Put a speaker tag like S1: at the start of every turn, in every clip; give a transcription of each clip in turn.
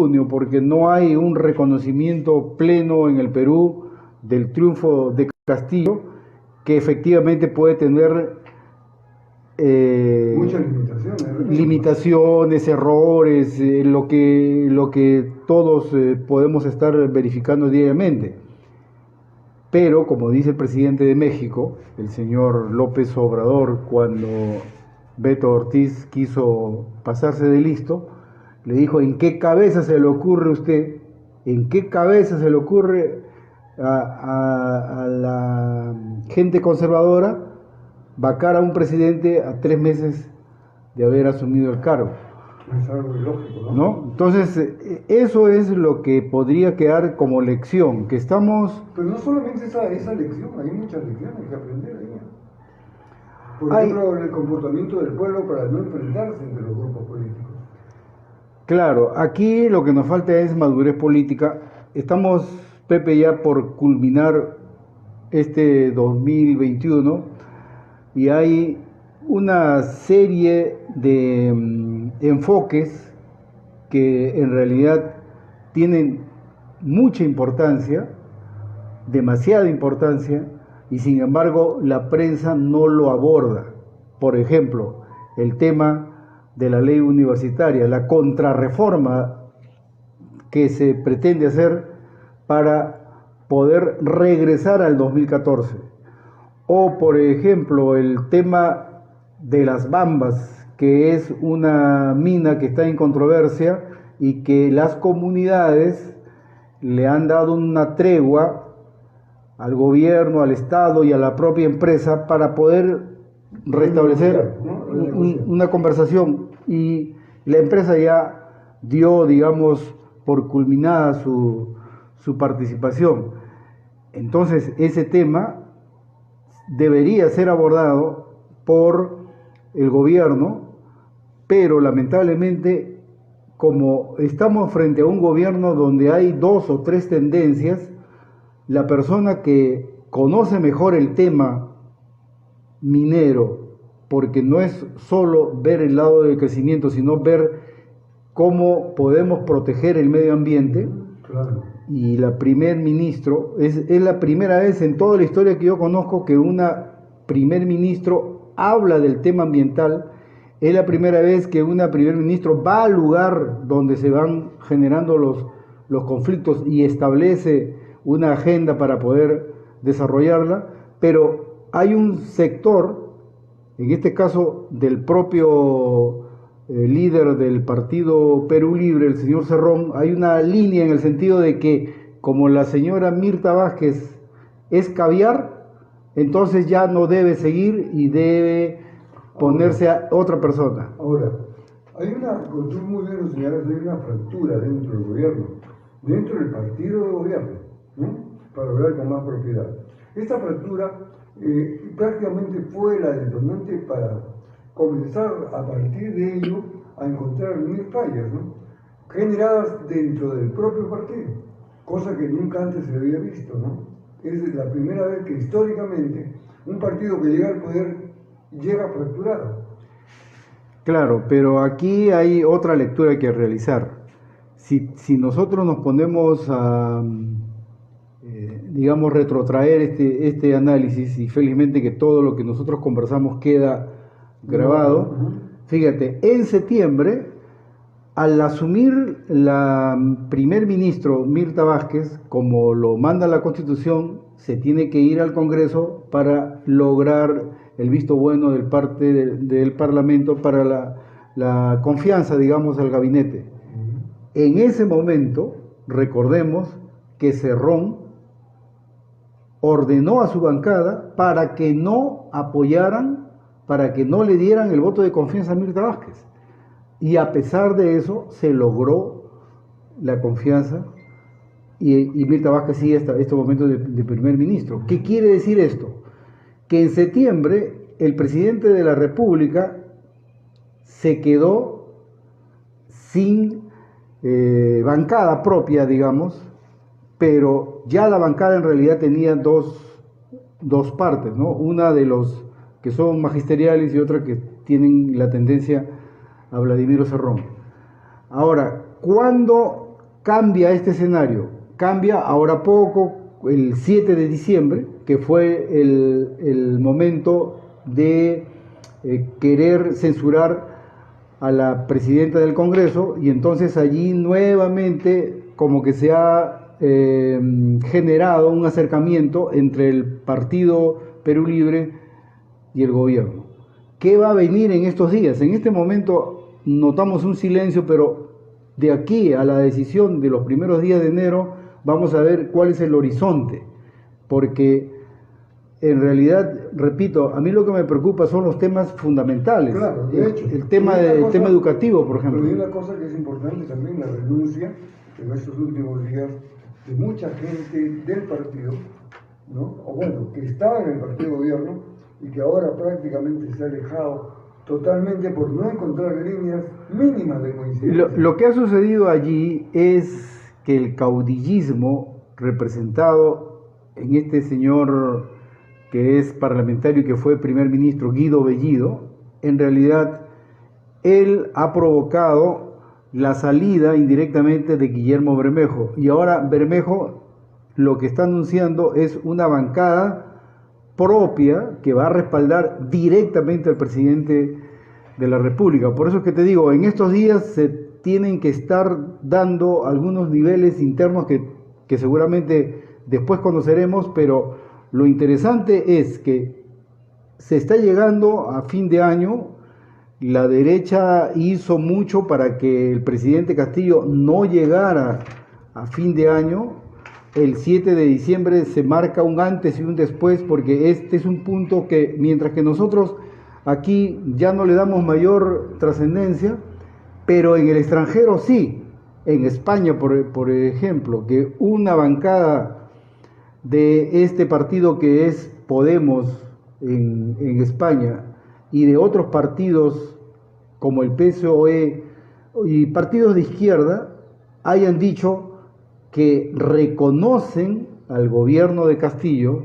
S1: junio, porque no hay un reconocimiento pleno en el Perú del triunfo de Castillo, que efectivamente puede tener
S2: muchas limitaciones.
S1: limitaciones, errores, lo que todos podemos estar verificando diariamente. Pero, como dice el presidente de México, el señor López Obrador, cuando Beto Ortiz quiso pasarse de listo, le dijo: ¿en qué cabeza se le ocurre a usted? ¿En qué cabeza se le ocurre a la gente conservadora vacar a un presidente a 3 meses de haber asumido el cargo?
S2: Es algo ilógico,
S1: ¿No? Entonces, eso es lo que podría quedar como lección, que estamos...
S2: Pero no solamente esa lección, hay muchas lecciones que aprender ahí. Por ejemplo, el comportamiento del pueblo para no enfrentarse entre los grupos políticos.
S1: Claro, aquí lo que nos falta es madurez política. Estamos, Pepe, ya por culminar este 2021 y hay una serie de enfoques que en realidad tienen mucha importancia, demasiada importancia, y sin embargo la prensa no lo aborda. Por ejemplo, el tema de la ley universitaria, la contrarreforma que se pretende hacer para poder regresar al 2014. O, por ejemplo, el tema de las Bambas, que es una mina que está en controversia y que las comunidades le han dado una tregua al gobierno, al Estado y a la propia empresa para poder restablecer una conversación, y la empresa ya dio, digamos, por culminada su participación. Entonces, ese tema debería ser abordado por el gobierno, pero lamentablemente, como estamos frente a un gobierno donde hay 2 o 3 tendencias, la persona que conoce mejor el tema minero, porque no es solo ver el lado del crecimiento, sino ver cómo podemos proteger el medio ambiente.
S2: Claro.
S1: Y la primer ministro, es la primera vez en toda la historia que yo conozco que una primer ministro habla del tema ambiental. Es la primera vez que una primer ministro va al lugar donde se van generando los conflictos y establece una agenda para poder desarrollarla, pero hay un sector, en este caso del propio líder del partido Perú Libre, el señor Cerrón, hay una línea en el sentido de que como la señora Mirta Vázquez es caviar, entonces ya no debe seguir y debe ponerse a otra persona.
S2: Ahora, hay como tú muy bien lo señalas, hay una fractura dentro del gobierno, dentro del partido de gobierno, ¿no? Para hablar con más propiedad. Esta fractura prácticamente fue la detonante para comenzar a partir de ello a encontrar 1000 fallas, ¿no? Generadas dentro del propio partido, cosa que nunca antes se había visto, ¿no? Es la primera vez que históricamente un partido que llega al poder llega fracturado.
S1: Claro, pero aquí hay otra lectura que realizar. Si nosotros nos ponemos a, digamos, retrotraer este análisis, y felizmente que todo lo que nosotros conversamos queda grabado, fíjate, en septiembre, al asumir la primer ministro Mirta Vázquez, como lo manda la Constitución, se tiene que ir al Congreso para lograr el visto bueno del parte del Parlamento para la confianza, digamos, al gabinete. En ese momento, recordemos que Cerrón ordenó a su bancada para que no apoyaran, para que no le dieran el voto de confianza a Mirta Vázquez. Y a pesar de eso, se logró la confianza y Mirta Vázquez sigue este momento de primer ministro. ¿Qué quiere decir esto? Que en septiembre el presidente de la República se quedó sin bancada propia, digamos, pero ya la bancada en realidad tenía dos partes, ¿no? Una de los que son magisteriales y otra que tienen la tendencia a Vladimiro Cerrón. Ahora, ¿cuándo cambia este escenario, cambia ahora poco, el 7 de diciembre, que fue el momento de querer censurar a la presidenta del Congreso, y entonces allí nuevamente como que se ha generado un acercamiento entre el Partido Perú Libre y el gobierno. ¿Qué va a venir en estos días? En este momento notamos un silencio, pero de aquí a la decisión de los primeros días de enero vamos a ver cuál es el horizonte, porque en realidad, repito, a mí lo que me preocupa son los temas fundamentales.
S2: Claro, de hecho,
S1: el tema educativo, por ejemplo.
S2: Pero hay una cosa que es importante también, la renuncia en estos últimos días de mucha gente del partido, ¿no? O bueno, que estaba en el partido de gobierno y que ahora prácticamente se ha alejado totalmente por no encontrar líneas mínimas de coincidencia.
S1: Lo que ha sucedido allí es que el caudillismo representado en este señor que es parlamentario y que fue primer ministro, Guido Bellido, en realidad él ha provocado la salida indirectamente de Guillermo Bermejo, y ahora Bermejo lo que está anunciando es una bancada propia que va a respaldar directamente al presidente de la República. Por eso es que te digo, en estos días se tienen que estar dando algunos niveles internos que seguramente después conoceremos, pero lo interesante es que se está llegando a fin de año. La derecha hizo mucho para que el presidente Castillo no llegara a fin de año. El 7 de diciembre se marca un antes y un después, porque este es un punto que, mientras que nosotros aquí ya no le damos mayor trascendencia, pero en el extranjero sí. En España, por ejemplo, que una bancada de este partido que es Podemos en España y de otros partidos como el PSOE y partidos de izquierda hayan dicho que reconocen al gobierno de Castillo,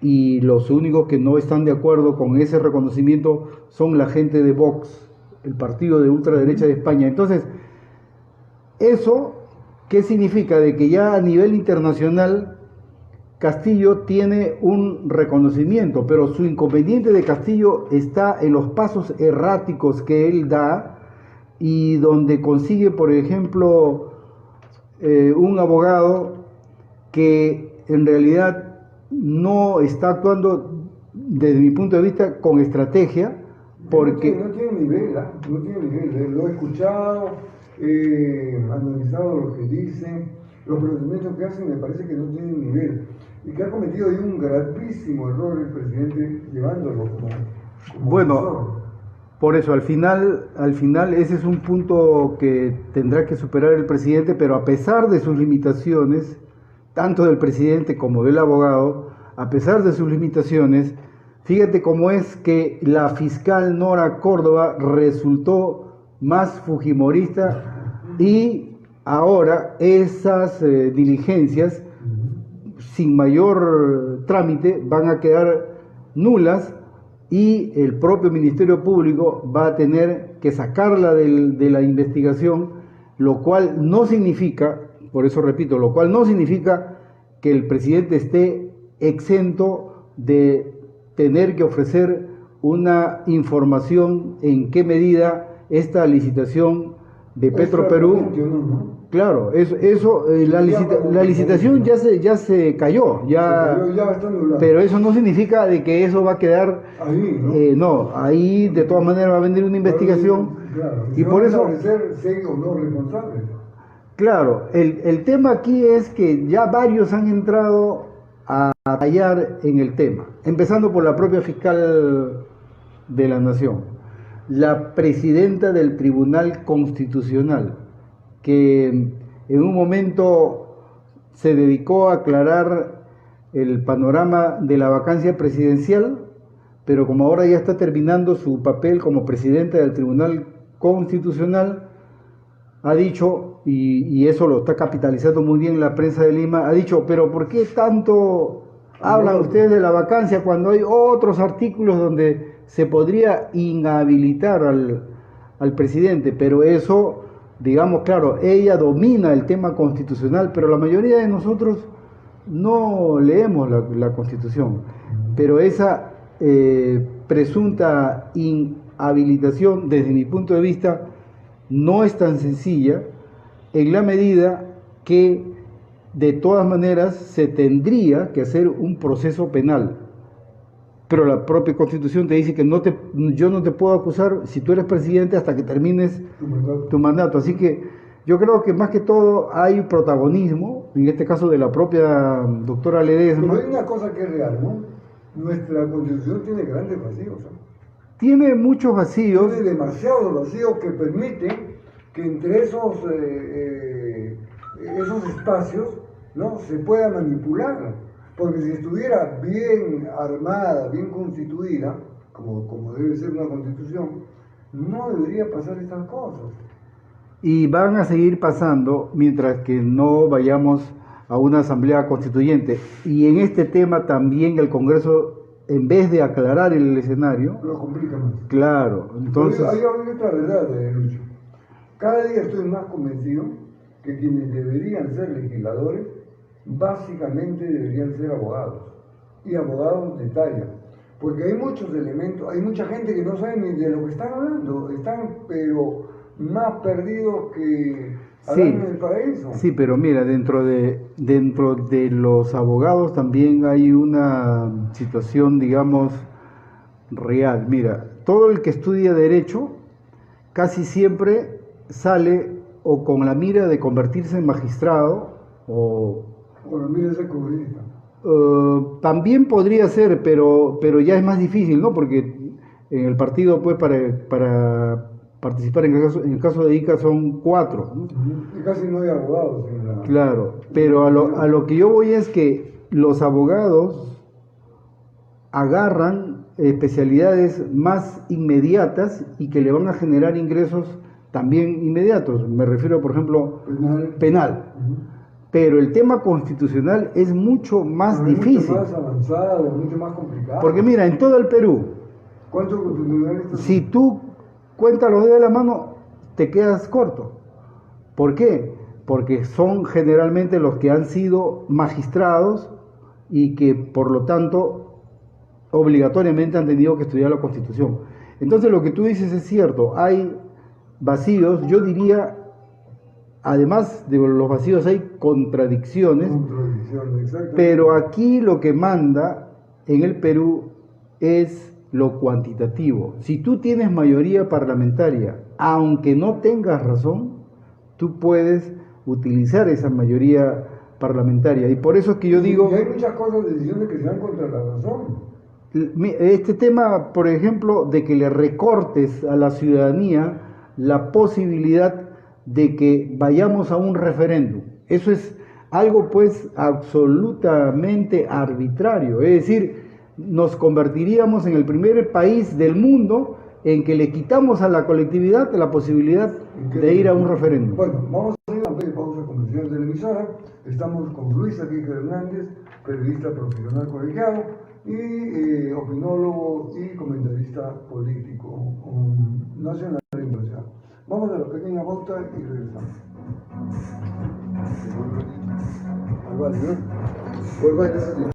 S1: y los únicos que no están de acuerdo con ese reconocimiento son la gente de Vox, el partido de ultraderecha de España. Entonces, ¿eso qué significa? De que ya a nivel internacional Castillo tiene un reconocimiento, pero su inconveniente de Castillo está en los pasos erráticos que él da, y donde consigue, por ejemplo, un abogado que en realidad no está actuando, desde mi punto de vista, con estrategia, porque
S2: no tiene nivel, no tiene nivel. Lo he escuchado, he analizado lo que dicen, los procedimientos que hacen, me parece que no tienen nivel, y que ha cometido ahí un gravísimo error el presidente llevándolo como
S1: bueno,
S2: asesor.
S1: Por eso al final ese es un punto que tendrá que superar el presidente, pero a pesar de sus limitaciones, tanto del presidente como del abogado, a pesar de sus limitaciones, fíjate cómo es que la fiscal Nora Córdoba resultó más fujimorista, y ahora esas diligencias sin mayor trámite van a quedar nulas, y el propio Ministerio Público va a tener que sacarla de la investigación, lo cual no significa, por eso repito, lo cual no significa que el presidente esté exento de tener que ofrecer una información en qué medida esta licitación de Petroperú. Claro, la licitación ya se cayó, pero eso no significa de que eso va a quedar ahí, ¿no? Ahí de todas maneras va a venir una investigación, y por eso
S2: serios no responsables.
S1: Claro, el tema aquí es que ya varios han entrado a tallar en el tema, empezando por la propia fiscal de la Nación, la presidenta del Tribunal Constitucional, que en un momento se dedicó a aclarar el panorama de la vacancia presidencial, pero como ahora ya está terminando su papel como presidenta del Tribunal Constitucional, ha dicho, y eso lo está capitalizando muy bien la prensa de Lima, ha dicho, pero ¿por qué tanto hablan ustedes de la vacancia cuando hay otros artículos donde se podría inhabilitar al presidente? Pero eso digamos, claro, ella domina el tema constitucional, pero la mayoría de nosotros no leemos la Constitución. Pero esa presunta inhabilitación, desde mi punto de vista, no es tan sencilla en la medida que de todas maneras se tendría que hacer un proceso penal. Pero la propia Constitución te dice que yo no te puedo acusar si tú eres presidente hasta que termines tu mandato. Así que yo creo que más que todo hay protagonismo, en este caso de la propia doctora Ledesma.
S2: Pero hay una cosa que es real, ¿no? Nuestra Constitución tiene grandes vacíos.
S1: Tiene muchos vacíos.
S2: Tiene demasiados vacíos que permiten que entre esos espacios, ¿no?, se pueda manipular. Porque si estuviera bien armada, bien constituida, como debe ser una constitución, no debería pasar estas cosas.
S1: Y van a seguir pasando mientras que no vayamos a una asamblea constituyente. Y en este tema también el Congreso, en vez de aclarar el escenario,
S2: lo complica más.
S1: Claro, entonces...
S2: Hay otra verdad, Lucho. Cada día estoy más convencido que quienes deberían ser legisladores básicamente deberían ser abogados, y abogados de talla, porque hay muchos elementos, hay mucha gente que no sabe ni de lo que están hablando, están pero más perdidos que Adán en el paraíso.
S1: Sí, pero mira, dentro de los abogados también hay una situación, digamos, real. Mira, todo el que estudia Derecho casi siempre sale o con la mira de convertirse en magistrado o
S2: la mira de ser congresista.
S1: También podría ser, pero ya es más difícil, ¿no? Porque en el partido, pues, para participar en el caso de Ica son 4, ¿no?
S2: Y casi no hay abogados.
S1: Claro, pero a lo que yo voy es que los abogados agarran especialidades más inmediatas y que le van a generar ingresos también inmediatos. Me refiero, por ejemplo, penal. Pero el tema constitucional es mucho más difícil.
S2: Mucho más avanzado, mucho más complicado.
S1: Porque mira, en todo el Perú,
S2: ¿cuántos constitucionalistas?
S1: Si tú cuentas los dedos de la mano, te quedas corto. ¿Por qué? Porque son generalmente los que han sido magistrados y que por lo tanto obligatoriamente han tenido que estudiar la Constitución. Entonces lo que tú dices es cierto, hay vacíos, yo diría, además de los vacíos hay contradicciones, pero aquí lo que manda en el Perú es lo cuantitativo. Si tú tienes mayoría parlamentaria, aunque no tengas razón, tú puedes utilizar esa mayoría parlamentaria. Y por eso es que yo digo...
S2: Y hay muchas cosas, decisiones que se dan contra la razón.
S1: Este tema, por ejemplo, de que le recortes a la ciudadanía la posibilidad de que vayamos a un referéndum. Eso es algo pues absolutamente arbitrario. Es decir, nos convertiríamos en el primer país del mundo en que le quitamos a la colectividad la posibilidad de ir a un referéndum.
S2: Bueno, vamos a hacer una breve pausa comercial de la emisora. Estamos con Luis Aquique Hernández, periodista profesional colegiado y opinólogo y comentarista político nacional e internacional. Vamos a la pequeña pausa y regresamos. Vale, ¿no?